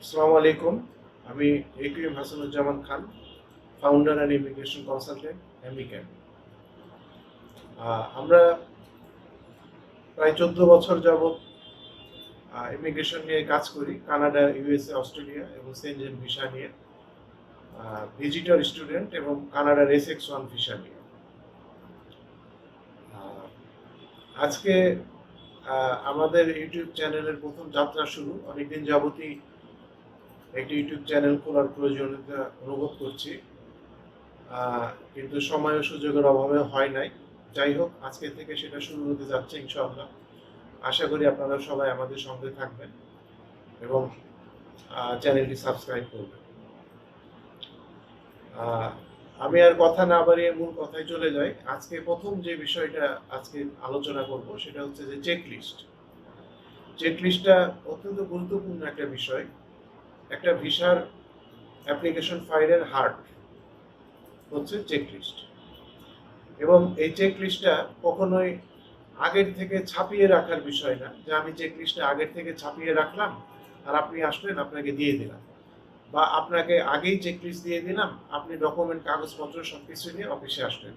আসসালামু আলাইকুম। আমি AQM Hasanuzzaman Khan, founder and immigration consultant, এমিক্যান। আমরা প্রায় 14 বছর যাবৎ ইমিগ্রেশন নিয়ে কাজ করি। কানাডা, ইউএসএ, অস্ট্রেলিয়া এবং সেনজেন ভিসা নিয়ে, ভিজিটর স্টুডেন্ট এবং কানাডার SX1 ভিসা নিয়ে। আহ, আজকে আমাদের ইউটিউব চ্যানেলের প্রথম যাত্রা শুরু। অনেকদিন যাবতই একটি ইউটিউব চ্যানেল খোলার প্রয়োজনীয়তা অনুভব করছি, কিন্তু সময় ও সুযোগের অভাবে হয় নাই। যাই হোক, আজকে থেকে সেটা শুরু হতে যাচ্ছে ইনশাআল্লাহ। আশা করি আপনারা সবাই আমাদের সঙ্গে থাকবেন এবং চ্যানেলটি সাবস্ক্রাইব করবেন। আমি আর কথা না বাড়িয়ে মূল কথায় চলে যাই। আজকে প্রথম যে বিষয়টা আজকে আলোচনা করব সেটা হচ্ছে যে চেকলিস্ট। চেকলিস্টটা অত্যন্ত গুরুত্বপূর্ণ একটা বিষয়। একটা ভিসার অ্যাপ্লিকেশন ফাইলের হার্ট হচ্ছে চেকলিস্ট, এবং এই চেকলিস্টটা কখনোই আগের থেকে ছাপিয়ে রাখার বিষয় না, যে আমি চেকলিস্টটা আগের থেকে ছাপিয়ে রাখলাম আর আপনি আসলেন, আপনাকে দিয়ে দিলাম, বা আপনাকে আগেই চেকলিস্ট দিয়ে দিলাম, আপনি ডকুমেন্ট কাগজপত্র সবকিছু নিয়ে অফিসে আসলেন।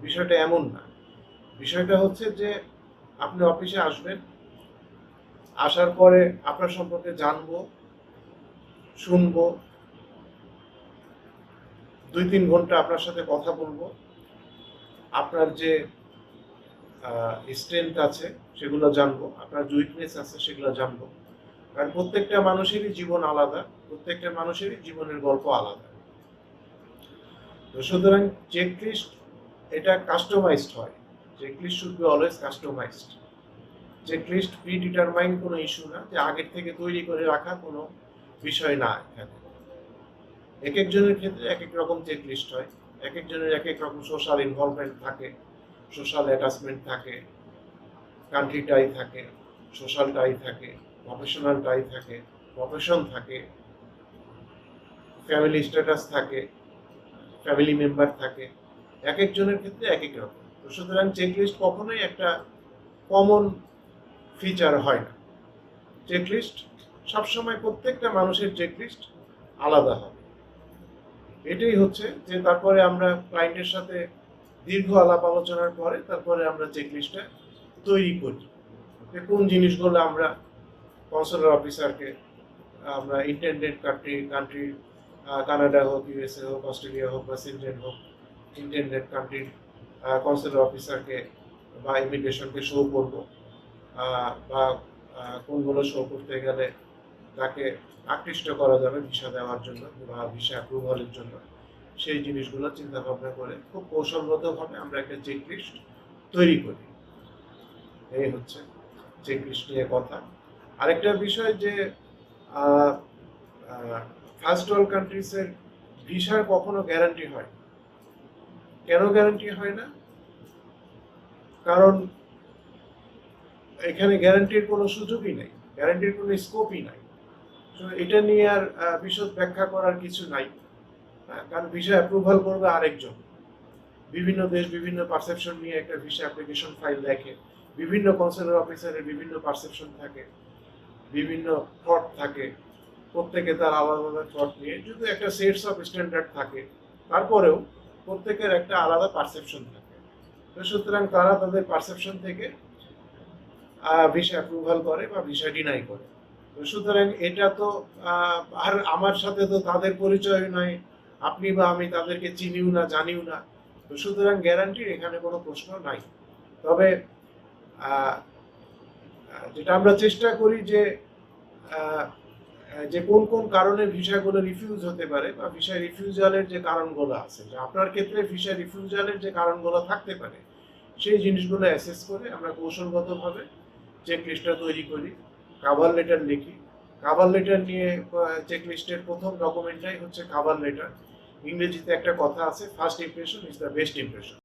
বিষয়টা এমন না। বিষয়টা হচ্ছে যে আপনি অফিসে আসবেন, আসার পরে আপনার সম্পর্কে জানবো, শুনবো, 2-3 ঘন্টা আপনার সাথে কথা বলবো, আপনার যে স্ট্রেংথ আছে সেগুলো জানবো, আপনার যে উইকনেস আছে সেগুলো জানবো। কারণ প্রত্যেকটা মানুষেরই জীবন আলাদা, প্রত্যেকটা মানুষেরই জীবনের গল্প আলাদা। তো সুতরাং চেকলিস্ট এটা কাস্টমাইজড হয়। Checklist should be always customised. Checklist predetermine কোনো ইস্যু না, যে আগের থেকে তৈরি করে রাখা কোনো বিষয় না। এখানে এক একজনের ক্ষেত্রে এক এক রকম চেকলিস্ট হয়, এক একজনের এক এক রকম সোশ্যাল ইনভলভমেন্ট থাকে, সোশ্যাল অ্যাটাচমেন্ট থাকে, কান্ট্রি টাই থাকে, সোশ্যাল টাই থাকে, প্রফেশনাল টাই থাকে, প্রফেশন থাকে, ফ্যামিলি স্ট্যাটাস থাকে, ফ্যামিলি মেম্বার থাকে। এক একজনের ক্ষেত্রে এক এক রকম। তো সুতরাং চেকলিস্ট কখনোই একটা কমন ফিচার হয় না। চেকলিস্ট সবসময় প্রত্যেকটা মানুষের চেকলিস্ট আলাদা হবে। এটাই হচ্ছে যে তারপরে আমরা ক্লায়েন্টের সাথে দীর্ঘ আলাপ আলোচনার পরে তারপরে আমরা চেকলিস্টটা তৈরি করি, যে কোন জিনিসগুলো আমরা কনসুলার অফিসারকে, আমরা ইন্টেন্ডেড কান্ট্রি কানাডা হোক, ইউএসএ হোক, অস্ট্রেলিয়া হোক বা সেনজেন হোক, ইন্টেন্ডেড কান্ট্রির কনসুলার অফিসারকে বা ইমিগ্রেশনকে শো করব, বা কোনগুলো শো করতে গেলে তাকে আকৃষ্ট করা যাবে ভিসা দেওয়ার জন্য বা ভিসা অ্যাপ্রুভালের জন্য, সেই জিনিসগুলো চিন্তা ভাবনা করে খুব কৌশলগতভাবে আমরা একটা চেকলিস্ট তৈরি করি। এই হচ্ছে চেকলিস্ট নিয়ে কথা। আরেকটা বিষয় যে ফার্স্ট ওয়ার্ল্ড কান্ট্রিজের ভিসার কখনো গ্যারান্টি হয় না। কেন গ্যারান্টি হয় না? কারণ এখানে গ্যারান্টির কোনো সুযোগই নেই, গ্যারান্টির কোনো স্কোপই নাই। এটা নিয়ে আর বিশদ ব্যাখ্যা করার কিছু নাই। কারণ ভিসা অ্যাপ্রুভাল করবে আরেকজন। বিভিন্ন দেশ বিভিন্ন পারসেপশন নিয়ে একটা ভিসা অ্যাপ্লিকেশন ফাইল দেখে, বিভিন্ন কনসুলার অফিসারের বিভিন্ন পারসেপশন থাকে, বিভিন্ন থট থাকে, প্রত্যেকে তার আলাদা আলাদা থট নিয়ে যদি একটা সেটস অফ স্ট্যান্ডার্ড থাকে, তারপরেও প্রত্যেকের একটা আলাদা পারসেপশন থাকে। তো সুতরাং তারা তাদের পারসেপশন থেকে ভিসা অ্যাপ্রুভাল করে বা ভিসা ডিনাই করে। তো সুতরাং এটা তো আর আমার সাথে তো তাদের পরিচয় নয়, আপনি বা আমি তাদেরকে চিনিও না, জানিও না। তো সুতরাং গ্যারান্টির এখানে কোনো প্রশ্ন নাই। তবে যেটা আমরা চেষ্টা করি যে যে কোন কোন কারণে ভিসাগুলো রিফিউজ হতে পারে বা ভিসা রিফিউজালের যে কারণগুলো আছে, যে আপনার ক্ষেত্রে ভিসা রিফিউজালের যে কারণগুলো থাকতে পারে, সেই জিনিসগুলো অ্যাসেস করে আমরা কৌশলগতভাবে চেকলিস্টটা তৈরি করি, কাভার লেটার লিখি। কাভার লেটার নিয়ে চেকলিস্টের প্রথম ডকুমেন্টটাই হচ্ছে কাভার লেটার। ইংরেজিতে একটা কথা আছে, first impression is the best impression.